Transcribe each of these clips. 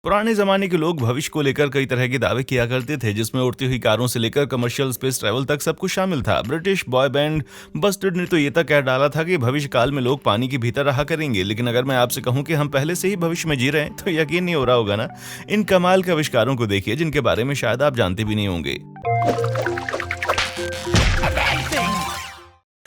पुराने जमाने के लोग भविष्य को लेकर कई तरह के दावे किया करते थे, जिसमें उड़ती हुई कारों से लेकर कमर्शियल स्पेस ट्रैवल तक सब कुछ शामिल था। ब्रिटिश बॉय बैंड बस्टर्ड ने तो ये तक कह डाला था कि भविष्य काल में लोग पानी के भीतर रहा करेंगे। लेकिन अगर मैं आपसे कहूं कि हम पहले से ही भविष्य में जी रहे हैं, तो यकीन नहीं हो रहा होगा ना। इन कमाल के आविष्कारों को देखिए, जिनके बारे में शायद आप जानते भी नहीं होंगे।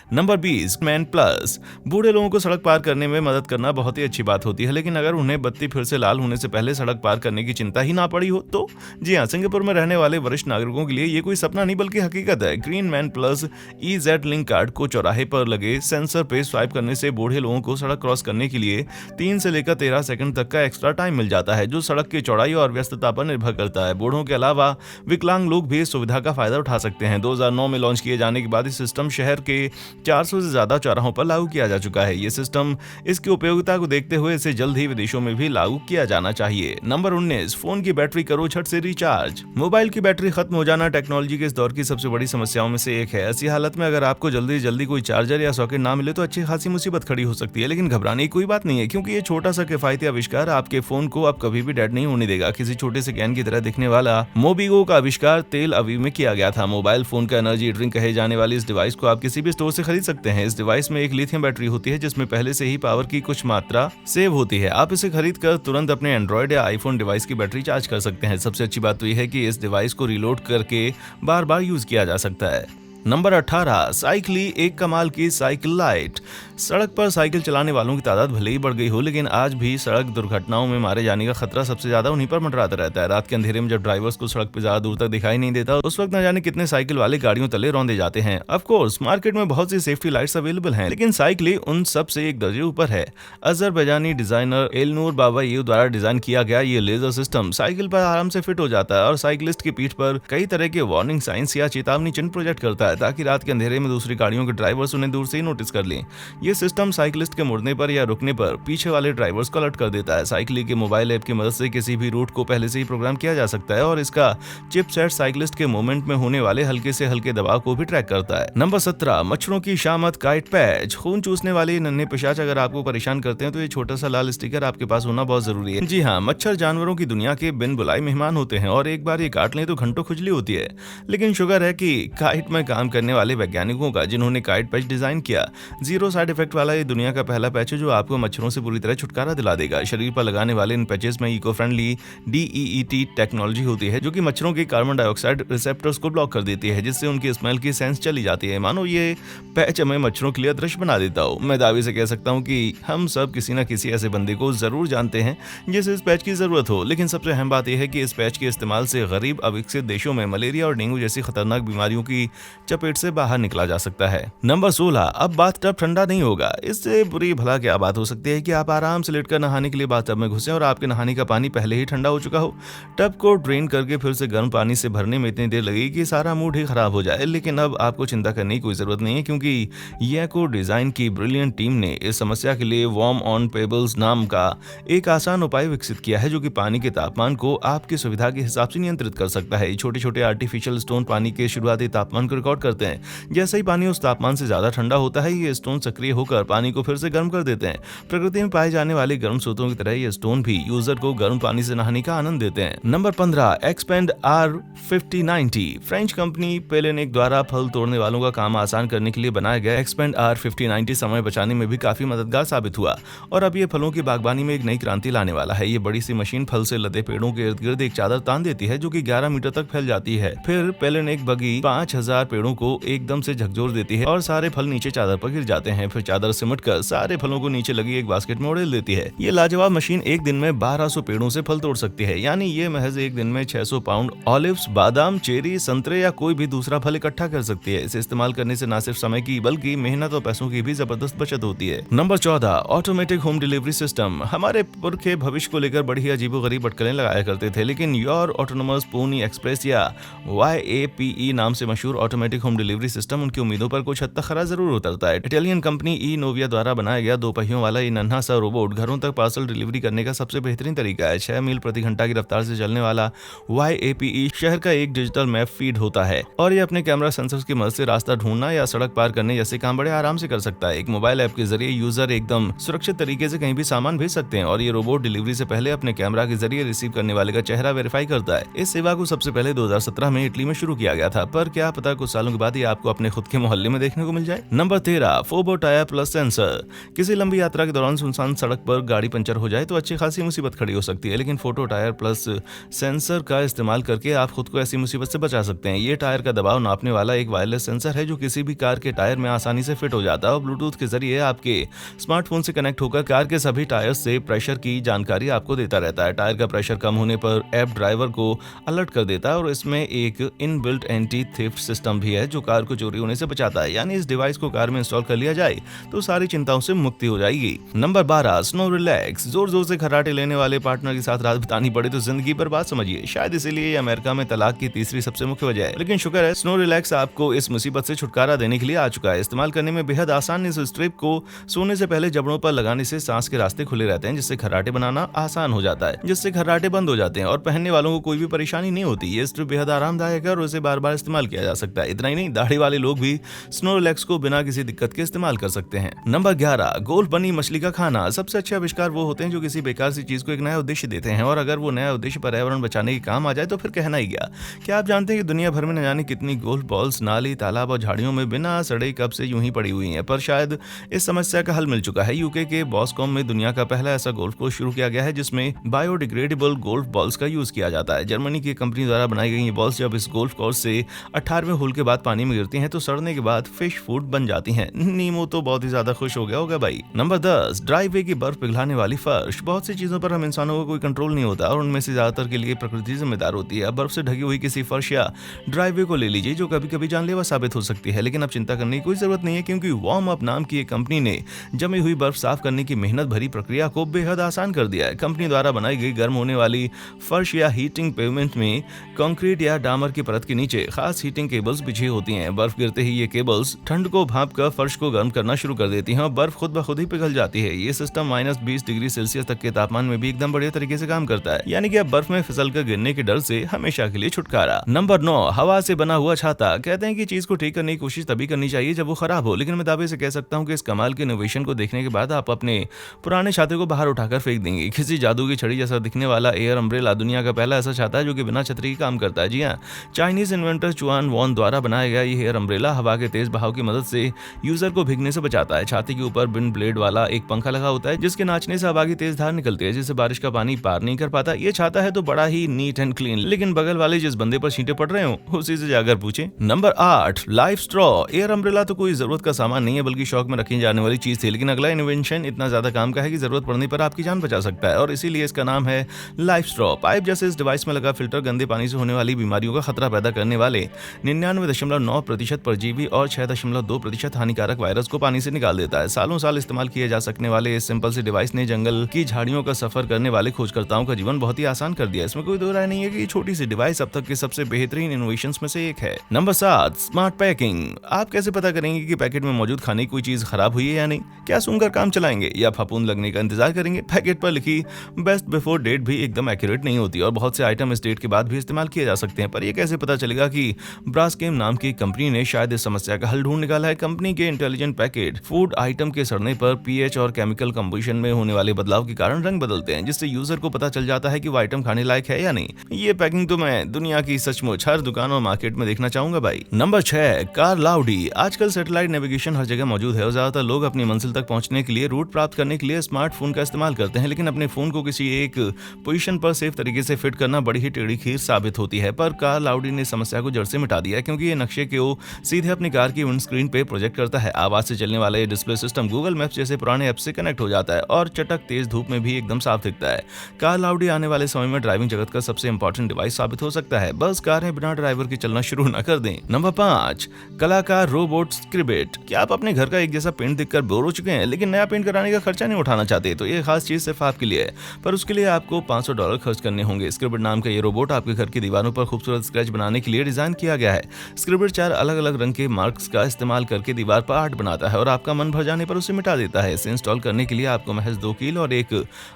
Number 20, man plus. बूढ़े लोगों को सड़क पार करने में मदद करना बहुत ही अच्छी बात होती है, लेकिन अगर उन्हें बत्ती फिर से लाल होने से पहले सड़क पार करने की चिंता ही ना पड़ी हो तो। जी हाँ, सिंगापुर में रहने वाले वरिष्ठ नागरिकों के लिए ये कोई सपना नहीं बल्कि हकीकत है। Green man plus EZ link card को चौराहे पर लगे सेंसर पे स्वाइप करने से बूढ़े लोगों को सड़क क्रॉस करने के लिए 3 से लेकर 13 सेकंड तक का एक्स्ट्रा टाइम मिल जाता है, जो सड़क की चौड़ाई और व्यस्तता पर निर्भर करता है। बूढ़ों के अलावा विकलांग लोग भी इस सुविधा का फायदा उठा सकते हैं। 2009 में लॉन्च किए जाने के बाद इस सिस्टम शहर के 400 से ज्यादा चौराहों पर लागू किया जा चुका है। ये सिस्टम इसकी उपयोगिता को देखते हुए इसे जल्द ही विदेशों में भी लागू किया जाना चाहिए। नंबर 19, फोन की बैटरी करो झट से रिचार्ज। मोबाइल की बैटरी खत्म हो जाना टेक्नोलॉजी के इस दौर की सबसे बड़ी समस्याओं में से एक है। ऐसी हालत में अगर आपको जल्दी कोई चार्जर या सॉकेट ना मिले तो अच्छी खासी मुसीबत खड़ी हो सकती है। लेकिन घबराने की कोई बात नहीं है, क्योंकि ये छोटा सा किफायती आविष्कार आपके फोन को अब कभी भी डेड नहीं होने देगा। किसी छोटे से कैन की तरह दिखने वाला मोबिगो का आविष्कार तेल अवीव में किया गया था। मोबाइल फोन का एनर्जी ड्रिंक कहे जाने वाली इस डिवाइस को आप किसी भी स्टोर से खरीद सकते हैं। इस डिवाइस में एक लिथियम बैटरी होती है, जिसमें पहले से ही पावर की कुछ मात्रा सेव होती है। आप इसे खरीद कर तुरंत अपने एंड्रॉइड या आईफोन डिवाइस की बैटरी चार्ज कर सकते हैं। सबसे अच्छी बात तो यह है कि इस डिवाइस को रिलोड करके बार बार यूज किया जा सकता है। नंबर 18, साइकिली एक कमाल की साइकिल लाइट। सड़क पर साइकिल चलाने वालों की तादाद भले ही बढ़ गई हो, लेकिन आज भी सड़क दुर्घटनाओं में मारे जाने का खतरा सबसे ज्यादा उन्हीं पर मंडराता रहता है। रात के अंधेरे में जब ड्राइवर्स को सड़क पर ज्यादा दूर तक दिखाई नहीं देता, उस वक्त न जाने कितने साइकिल वाले गाड़ियों तले रौंदे जाते हैं। ऑफ कोर्स मार्केट में बहुत सी सेफ्टी लाइट्स अवेलेबल हैं, लेकिन साइकिली उन सब से एक दर्जे ऊपर है। अजरबैजानी डिजाइनर एलनूर बाबायेव द्वारा डिजाइन किया गया ये लेजर सिस्टम साइकिल पर आराम से फिट हो जाता है और साइकिलिस्ट की पीठ पर कई तरह के वार्निंग साइंस या चेतावनी चिन्ह प्रोजेक्ट करता है, ताकि रात के अंधेरे में दूसरी गाड़ियों के ड्राइवर्स उन्हें दूर से ही नोटिस कर लें। यह सिस्टम साइकिलिस्ट के मुड़ने पर या रुकने पर पीछे वाले ड्राइवर्स को अलर्ट कर देता है। साइकिली के मोबाइल ऐप की मदद से किसी भी रूट को पहले से ही प्रोग्राम किया जा सकता है और इसका चिपसेट साइकिलिस्ट के मूवमेंट में होने वाले हल्के से हल्के दबाव को भी ट्रैक करता है। नंबर 17, मच्छरों की शामत काइट पैच। खून चूसने वाले नन्हे पिशाच अगर आपको परेशान करते हैं तो ये छोटा सा लाल स्टिकर आपके पास होना बहुत जरूरी है। जी हाँ, मच्छर जानवरों की दुनिया के बिन बुलाए मेहमान होते हैं और एक बार ये काट लें तो घंटों खुजली होती है। लेकिन शुक्र है कि काइट में काम करने वाले वैज्ञानिकों का, जिन्होंने काइट पैच डिजाइन किया। जीरो साइड इफेक्ट वाला ये दुनिया का पहला पैच है जो आपको मच्छरों से पूरी तरह छुटकारा दिला देगा। शरीर पर लगाने वाले इन पैचेस में इको फ्रेंडली DEET टेक्नोलॉजी होती है, जो कि मच्छरों के कार्बन डाइऑक्साइड रिसेप्टर्स को ब्लॉक कर देती है, जिससे उनकी स्मेल की सेंस चली जाती है। मानो ये पैच हमें मच्छरों के लिए अदृश्य बना देता हो। मैं दावे से कह सकता हूँ कि हम सब किसी न किसी ऐसे बंदे को जरूर जानते हैं जिसे इस पैच की जरूरत हो। लेकिन सबसे अहम बात यह है कि इस पैच के इस्तेमाल से गरीब अविकसित देशों में मलेरिया और डेंगू जैसी खतरनाक बीमारियों की चपेट से बाहर निकला जा सकता है। नंबर 16, अब बाथटब ठंडा नहीं होगा। इससे बुरी भला क्या बात हो सकती है कि आप आराम से लेटकर नहाने के लिए बाथटब में घुसे और आपके नहाने का पानी पहले ही ठंडा हो चुका हो। टब को ड्रेन करके फिर से गर्म पानी से भरने में इतनी देर लगेगी कि सारा मूड ही खराब हो जाए। लेकिन अब आपको चिंता करने की कोई जरूरत नहीं है, क्योंकि येको डिजाइन की ब्रिलियंट टीम ने इस समस्या के लिए वार्म ऑन पेबल्स नाम का एक आसान उपाय विकसित किया है, जो कि पानी के तापमान को आपकी सुविधा के हिसाब से नियंत्रित कर सकता है। छोटे छोटे आर्टिफिशियल स्टोन पानी के शुरुआती तापमान को रिकॉर्ड करते हैं। जैसे ही पानी उस तापमान से ज्यादा ठंडा होता है, ये स्टोन सक्रिय होकर पानी को फिर से गर्म कर देते हैं। प्रकृति में पाए जाने वाले गर्म स्रोतों की तरह ये स्टोन भी यूजर को गर्म पानी से नहाने का आनंद देते हैं। Number 15, expand R5090। French company पेलेनिक द्वारा फल तोड़ने वालों का काम आसान करने के लिए बनाया गया एक्सपेंड R5090 समय बचाने में भी काफी मददगार साबित हुआ और अब ये फलों की बागवानी में एक नई क्रांति लाने वाला है। ये बड़ी सी मशीन फल से लदे पेड़ों के इर्द गिर्द एक चादर तान देती है, जो कि 11 मीटर तक फैल जाती है। फिर पेलेनिक बगी 5000 पेड़ों को एकदम से झकझोर देती है और सारे फल नीचे चादर पर गिर जाते हैं। फिर चादर सिमटकर सारे फलों को नीचे लगी एक बास्केट में उड़ेल देती है। ये लाजवाब मशीन एक दिन में 1200 पेड़ों से फल तोड़ सकती है, यानी ये महज एक दिन में 600 पाउंड ऑलिव्स, बादाम, चेरी, संतरे या कोई भी दूसरा फल इकट्ठा कर सकती है। इसे इस्तेमाल करने से न सिर्फ समय की बल्कि मेहनत और पैसों की भी जबरदस्त बचत होती है। Number 14, automatic home delivery system. हमारे पुरखे भविष्य को लेकर बड़ी ही अजीबोगरीब अटकलें लगाया करते थे, लेकिन योर ऑटोनोमस पोनी एक्सप्रेस या YAPE नाम से मशहूर ऑटोमेटिक होम डिलीवरी सिस्टम उनकी उम्मीदों पर कुछ हद तक खरा जरूर उतरता है। इटालियन कंपनी कंपनी ई नोविया द्वारा बनाया गया 2 पहियों वाला ये नन्हा सा रोबोट घरों तक पार्सल डिलीवरी करने का सबसे बेहतरीन तरीका है। 6 मील प्रति घंटा की रफ्तार से चलने वाला YAPE शहर का एक डिजिटल मैप फीड होता है और ये अपने कैमरा सेंसर्स की मदद से रास्ता ढूंढना या सड़क पार करने जैसे काम बड़े आराम से कर सकता है। एक मोबाइल ऐप के जरिए यूजर एकदम सुरक्षित तरीके से कहीं भी सामान भेज सकते हैं और ये रोबोट डिलीवरी से पहले अपने कैमरा के जरिए रिसीव करने वाले का चेहरा वेरीफाई करता है। इस सेवा को सबसे पहले 2017 में इटली में शुरू किया गया था, पर क्या पता कुछ सालों के बाद ये आपको अपने खुद के मोहल्ले में देखने को मिल जाए। Number 13, FOBO tyre plus sensor. किसी लंबी यात्रा के दौरान सुनसान सड़क पर गाड़ी पंचर हो जाए तो अच्छी खासी मुसीबत खड़ी हो सकती है, लेकिन फोटो टायर प्लस सेंसर का इस्तेमाल करके आप खुद को ऐसी मुसीबत से बचा सकते हैं। ये टायर का दबाव नापने वाला एक वायरलेस सेंसर है जो किसी भी कार के टायर में आसानी से फिट हो जाता है और ब्लूटूथ के जरिए आपके स्मार्टफोन से कनेक्ट होकर कार के सभी टायर से प्रेशर की जानकारी आपको देता रहता है। टायर का प्रेशर कम होने पर ऐप ड्राइवर को अलर्ट कर देता है और इसमें एक इनबिल्ट एंटी थेफ्ट सिस्टम भी है जो कार को चोरी होने से बचाता है। यानी इस डिवाइस को कार में इंस्टॉल कर लिया जाए तो सारी चिंताओं से मुक्ति हो जाएगी। Number 12, snow relax. जोर जोर से खर्राटे लेने वाले पार्टनर के साथ रात बितानी पड़े तो जिंदगी बर्बाद समझिए। शायद इसीलिए अमेरिका में तलाक की तीसरी सबसे मुख्य वजह है, लेकिन शुक्र है स्नो रिलैक्स आपको इस मुसीबत से छुटकारा देने के लिए आ चुका है। इस्तेमाल करने में बेहद आसान इस स्ट्रिप को सोने से पहले जबड़ों पर लगाने से सांस के रास्ते खुले रहते हैं, जिससे खर्राटे बनाना आसान हो जाता है, जिससे खर्राटे बंद हो जाते हैं और पहनने वालों को कोई भी परेशानी नहीं होती। ये स्ट्रिप बेहद आरामदायक है और उसे बार बार इस्तेमाल किया जा सकता है। इतना ही नहीं, दाढ़ी वाले लोग भी स्नो रिलैक्स को बिना किसी दिक्कत के इस्तेमाल कर सकते हैं। नंबर 11, गोल्फ बनी मछली का खाना। सबसे अच्छे आविष्कार वो होते हैं जो किसी बेकार सी चीज को एक नया उद्देश्य देते हैं और अगर वो नया उद्देश्य पर्यावरण बचाने के काम आ जाए तो फिर कहना ही क्या। क्या आप जानते हैं कि दुनिया भर में न जाने कितनी गोल्फ बॉल्स नाली, तालाब और झाड़ियों में बिना सड़े कब से यूं ही पड़ी हुई हैं, पर शायद इस समस्या का हल मिल चुका है। यूके के बॉस्कॉम में दुनिया का पहला ऐसा गोल्फ कोर्स शुरू किया गया है जिसमें बायोडिग्रेडेबल गोल्फ बॉल्स का यूज किया जाता है। जर्मनी की कंपनी द्वारा बनाई गई ये बॉल्स जब इस गोल्फ कोर्स से 18वें होल के बाद पानी में गिरती हैं तो सड़ने के बाद फिश फूड बन जाती हैं। नीमो तो बहुत ही ज्यादा खुश हो गया होगा भाई। नंबर 10, ड्राइववे की बर्फ पिघलाने वाली फर्श। बहुत सी चीजों पर हम इंसानों को कोई कंट्रोल नहीं होता और उनमें से ज्यादातर के लिए प्रकृति जिम्मेदार होती है। बर्फ से ढकी हुई किसी फर्श या ड्राइववे को ले लीजिए जो कभी कभी जानलेवा साबित हो सकती है, लेकिन अब चिंता करने की कोई जरूरत नहीं है क्योंकि वार्म अप नाम की एक कंपनी ने जमी हुई बर्फ साफ करने की मेहनत भरी प्रक्रिया को बेहद आसान कर दिया है। कंपनी द्वारा बनाई गई गर्म होने वाली फर्श या हीटिंग पेवमेंट में कंक्रीट या डामर की परत के नीचे खास हीटिंग केबल्स बिछी होती हैं। बर्फ गिरते ही ये केबल्स ठंड को भाप कर फर्श को गर्म करना शुरू कर देती हैं और बर्फ खुद ब खुद ही पिघल जाती है। ये सिस्टम -20 डिग्री सेल्सियस तक के तापमान में भी एकदम बढ़िया तरीके से काम करता है, यानी कि अब बर्फ में फिसल कर गिरने के डर से हमेशा के लिए छुटकारा। नंबर 9, हवा से बना हुआ छाता। कहते हैं कि चीज को ठीक करने की कोशिश तभी करनी चाहिए जब वो खराब हो, लेकिन मैं दावे से कह सकता हूँ कि इस कमाल के इनोवेशन को देखने के बाद आप अपने पुराने छाते को बाहर उठाकर फेंक देंगे। किसी जादू की छड़ी जैसा दिखने वाला एयर अम्ब्रेला दुनिया का पहला ऐसा छाता है जो कि बिना छतरी के काम करता है। जी हाँ, चाइनीज इन्वेंटर चुआन वॉन द्वारा बनाया गया ये एयर अम्ब्रेला हवा के तेज बहाव की मदद से यूजर को भीगने से बचाता है। छाती के ऊपर बिन ब्लेड वाला एक पंखा लगा होता है जिसके नाचने से हवा की तेज धार निकलती है जिससे बारिश का पानी पार नहीं कर पाता। ये छाता है तो बड़ा ही नीट एंड क्लीन, लेकिन बगल वाले जिस बंदे पर छींटे पड़ रहे हो उसी से जाकर पूछे। Number 8, life straw. Air umbrella तो कोई जरूरत का सामान नहीं है बल्कि शौक में रखी जाने वाली चीज थी, लेकिन अगला इन्वेंशन इतना ज्यादा काम का है कि जरूरत पड़ने पर आपकी जान बचा सकता है और इसीलिए इसका नाम है लाइफ स्ट्रॉ। पाइप जैसे इस डिवाइस में लगा फिल्टर गंदे पानी से होने वाली बीमारियों का खतरा पैदा करने वाले 99.9% परजीवी और 6.2% हानिकारक वायरस को पानी से निकाल देता है। सालों साल इस्तेमाल किए जा सकने वाले इस सिंपल से डिवाइस ने जंगल की झाड़ियों का सफर करने वाले खोजकर्ताओं का जीवन बहुत ही आसान कर दिया। इसमें कोई दो राय नहीं है कि ये छोटी सी डिवाइस अब तक के सबसे बेहतरीन इनोवेशंस में से एक है। Number 7, smart packing. आप कैसे पता करेंगे कि पैकेट में मौजूद खाने की कोई चीज खराब हुई है या नहीं? क्या सूंघकर काम चलाएंगे या फफूंद लगने का इंतजार करेंगे? पैकेट पर लिखी बेस्ट बिफोर डेट भी एकदम एक्यूरेट नहीं होती और बहुत से आइटम इस डेट के बाद भी इस्तेमाल किए जा सकते हैं, पर यह कैसे पता चलेगा कि ब्रास्केम नाम की कंपनी ने शायद इस समस्या का हल ढूंढ निकाला है। कंपनी के इंटेलिजेंट पैकेट फूड आइटम के सड़ने पर पीएच और केमिकल कंपोजिशन में होने वाले बदलाव के कारण रंग बदलते हैं, जिससे यूजर को पता चल जाता है कि वो आइटम खाने लायक है या नहीं। ये पैकिंग तो मैं दुनिया की सचमुच हर दुकान और मार्केट में देखना चाहूंगा भाई। नंबर 6, कार लाउडी। आजकल सैटेलाइट नेविगेशन हर जगह मौजूद है और ज्यादातर लोग अपनी मंजिल तक पहुंचने के लिए रूट प्राप्त करने के लिए स्मार्टफोन का इस्तेमाल करते हैं, लेकिन अपने फोन को किसी एक पोजीशन पर सेफ तरीके से फिट करना बड़ी ही टेढ़ी खीर साबित होती है। पर कार लाउडी ने समस्या को जड़ से मिटा दिया क्योंकि ये नक्शे को सीधे अपनी कार की विंडस्क्रीन पे प्रोजेक्ट करता है। आवाज से चलने वाला ये डिस्प्ले सिस्टम गूगल मैप्स जैसे पुराने ऐप से कनेक्ट हो जाता है और चटक तेज धूप में भी एकदम साफ दिखता है। कार लाउडी आने वाले समय में ड्राइविंग जगत का सबसे इंपॉर्टेंट डिवाइस साबित हो सकता है। बस कारें बिना ड्राइवर के चलना शुरू न कर दें। नंबर 5, कलाकार रोबोट स्क्रिबेट। क्या आप अपने घर का एक जैसा पेंट देखकर बोर हो चुके हैं लेकिन नया पेंट कराने का खर्चा नहीं उठाना चाहते? तो ये खास चीज सिर्फ आपके लिए है, पर उसके लिए आपको $500 खर्च करने होंगे। स्क्रिबेट नाम का ये रोबोट आपके घर की दीवारों पर खूबसूरत स्क्रैच बनाने के लिए डिजाइन किया गया है। स्क्रिबेट 4 अलग अलग रंग के मार्क्स का इस्तेमाल करके दीवार पर आर्ट बनाता है और आपका मन भर जाने पर उसे मिटा देता है। इसे इंस्टॉल करने के लिए आपको महज 2 कील और एक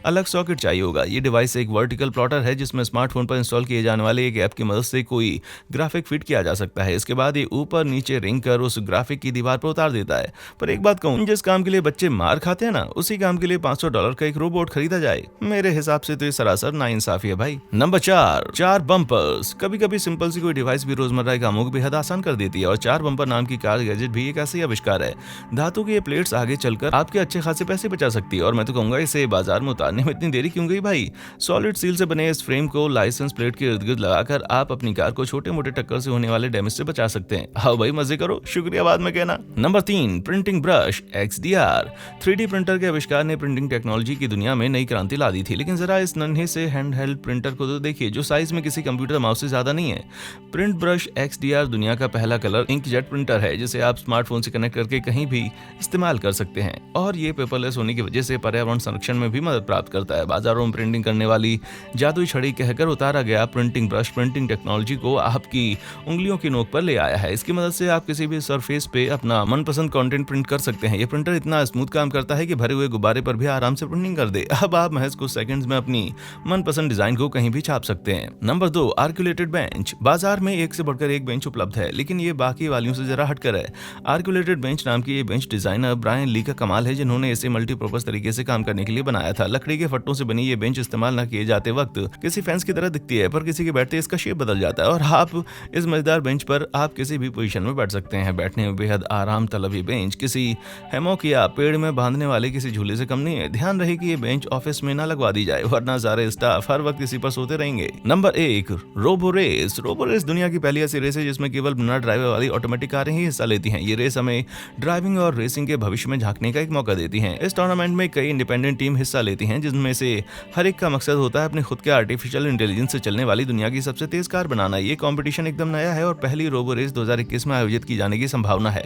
अलग सॉकेट चाहिए होगा। ये डिवाइस एक वर्टिकल प्लॉटर है जिसमें स्मार्टफोन पर इंस्टॉल किए जाने वाले एक ऐप की मदद से कोई ग्राफिक फिट किया जा सकता है। इसके बाद ये ऊपर नीचे रिंग कर उस ग्राफिक की दीवार पर उतार देता है। पर एक बात कहूँ, जिस काम के लिए बच्चे मार खाते हैं ना, उसी काम के लिए $500 का एक रोबोट खरीदा जाए, मेरे हिसाब से तो ये सरासर नाइंसाफी है भाई। Number 4, 4 bumpers. कभी कभी सिंपल सी कोई डिवाइस भी रोजमर्रा के कामों को बेहद आसान कर देती है और 4 बम्पर नाम की कार गैजेट भी एक ऐसा ही आविष्कार है। धातु की ये प्लेट्स आगे चलकर आपके अच्छे खासे पैसे बचा सकती है और मैं तो कहूंगा इसे बाजार में उतारने में इतनी देरी क्यों गई भाई। सॉलिड स्टील से बने इस फ्रेम को लाइसेंस प्लेट के इर्द गिर्द लगाकर आप अपनी कार को छोटे मोटे टक्कर से होने वाले डैमेज से बचा सकते हैं। आओ भाई मजे करो, शुक्रिया बाद में कहना। Number 3, printing brush XDR। 3D printer के आविष्कार ने प्रिंटिंग टेक्नोलॉजी की दुनिया में नई क्रांति ला दी थी, लेकिन जरा इस नन्हे से हैंडहेल्ड प्रिंटर को तो देखिए जो साइज में किसी कंप्यूटर माउस से ज्यादा नहीं है। प्रिंट ब्रश XDR दुनिया का पहला कलर इंकजेट प्रिंटर है जिसे आप स्मार्टफोन से कनेक्ट करके कहीं भी इस्तेमाल कर सकते हैं और ये पेपरलेस होने की वजह से पर्यावरण संरक्षण में भी मदद प्राप्त करता है। बाजारों में प्रिंटिंग करने वाली जादुई छड़ी कहकर उतारा गया प्रिंटिंग ब्रश प्रिंटिंग टेक्नोलॉजी को आपकी उंगलियों की नोक पर ले आया है। इसकी मदद से आप किसी भी सरफेस पे अपना मनपसंद कंटेंट प्रिंट कर सकते हैं। ये प्रिंटर इतना स्मूथ काम करता है कि भरे हुए गुब्बारे पर भी आराम से प्रिंटिंग कर दे। अब आप महज कुछ सेकंड्स में अपनी मनपसंद डिजाइन को कहीं भी छाप सकते हैं। Number 2, articulated bench. बाजार में एक से बढ़कर एक बेंच उपलब्ध है, लेकिन ये बाकी वालियों से जरा हटकर है। आर्कुलेटेड बेंच नाम की ये बेंच डिजाइनर ब्रायन ली का कमाल है, जिन्होंने इसे मल्टीपर्पज तरीके से काम करने के लिए बनाया था। लकड़ी के फट्टों से बनी ये बेंच इस्तेमाल न किए जाते वक्त किसी फैंस की तरह दिखती है, पर किसी के बैठते इसका शेप बदल जाता है और आप इस मजेदार बेंच पर आप किसी भी पोजीशन में बैठ सकते हैं। बैठने में बेहद आराम तलब ये बेंच किसी हैमॉक या पेड़ में बांधने वाले किसी झूले से कम नहीं है। ध्यान रहे कि ये बेंच ऑफिस में ना लगवा दी जाए, वरना सारे स्टाफ हर वक्त इसी पर सोते रहेंगे। Number 1, robo race. Robo race दुनिया की पहली ऐसी रेस है जिसमें केवल बिना ड्राइवर वाली ऑटोमेटिक कारें ही हिस्सा लेती हैं। ये रेस हमें ड्राइविंग और रेसिंग के भविष्य में झांकने का एक मौका देती हैं। इस टूर्नामेंट में कई इंडिपेंडेंट टीम हिस्सा लेती हैं, जिनमें से हर एक का मकसद होता है अपने खुद के आर्टिफिशियल इंटेलिजेंस से चलने वाली दुनिया की सबसे तेज कार बनाना। ये कंपटीशन एकदम नया है और पहली रोबो रेस 2021 में आयोजित की जाने की संभावना है।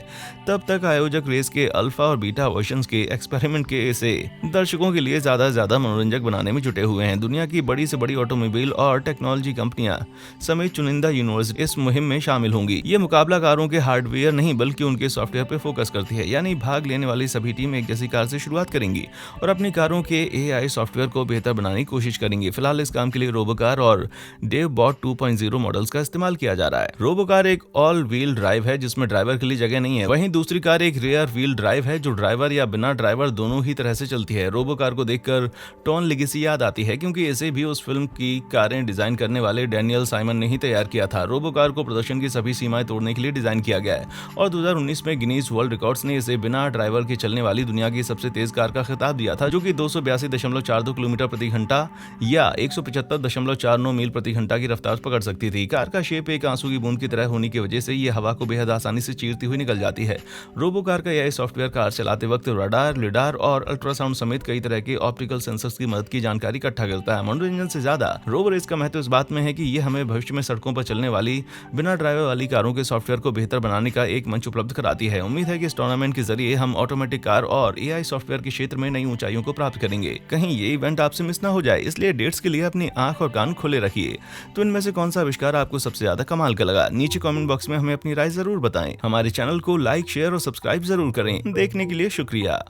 तब तक आयोजक रेस के अल्फा और बीटा वर्जन्स के एक्सपेरिमेंट के से दर्शकों के लिए ज्यादा से ज्यादा मनोरंजक बनाने में जुटे हुए हैं। दुनिया की बड़ी से बड़ी ऑटोमोबाइल और टेक्नोलॉजी कंपनियां समेत चुनिंदा यूनिवर्सिटी इस मुहिम में शामिल होंगी। ये मुकाबला कारों के हार्डवेयर नहीं बल्कि उनके सॉफ्टवेयर पर फोकस करती है, यानी भाग लेने वाली सभी टीम एक जैसी कार से शुरुआत करेंगी और अपनी कारों के AI सॉफ्टवेयर को बेहतर बनाने की कोशिश करेंगी। फिलहाल इस काम के लिए रोबोकार और डेवबॉट 2.0 मॉडल्स का इस्तेमाल किया जा रहा है। रोबोकार एक ऑल व्हील ड्राइव है जिसमें ड्राइवर के लिए जगह नहीं है। वहीं दूसरी कार एक रियर व्हील ड्राइव है जो ड्राइवर या बिना ड्राइवर दोनों ही तरह से चलती है। रोबोकार को देखकर टॉन लेगेसी याद आती है, क्योंकि इसे भी उस फिल्म की कारें डिजाइन करने वाले डैनियल साइमन ने ही तैयार किया था। रोबोकार को प्रदर्शन की सभी सीमाएं तोड़ने के लिए डिजाइन किया गया है और 2019 में गिनीज वर्ल्ड रिकॉर्ड्स ने इसे बिना ड्राइवर के चलने वाली दुनिया की सबसे तेज कार का खिताब दिया था, जो कि 282.42 किलोमीटर प्रति घंटा या 175.49 मील प्रति घंटा की रफ्तार पकड़ सकती थी। कार का शेप एक आंसू की बूंद की तरह होने की वजह से ये हवा को बेहद आसानी से चीरती हुई निकल जाती है। रोबोकार का AI सॉफ्टवेयर कार चलाते वक्त रडार, लिडार और अल्ट्रासाउंड समेत कई तरह के ऑप्टिकल सेंसर्स की मदद की जानकारी इकट्ठा करता है। मनोरंजन से ज्यादा रोबो रेस का महत्व इस बात में है कि ये हमें भविष्य में सड़कों पर चलने वाली बिना ड्राइवर वाली कारों के सॉफ्टवेयर को बेहतर बनाने का एक मंच उपलब्ध कराती है। उम्मीद है कि इस टूर्नामेंट के जरिए हम ऑटोमेटिक कार और AI सॉफ्टवेयर के क्षेत्र में नई ऊंचाइयों को प्राप्त करेंगे। कहीं ये इवेंट आपसे मिस ना हो जाए, इसलिए डेट्स के लिए अपनी आंख और कान खुले रखिए। तो इनमें से कौन सा आविष्कार आपको सबसे ज्यादा कमाल का लगा? नीचे कमेंट बॉक्स में हमें अपनी राय जरूर बताएं। हमारे चैनल को लाइक, शेयर और सब्सक्राइब जरूर करें। देखने के लिए शुक्रिया।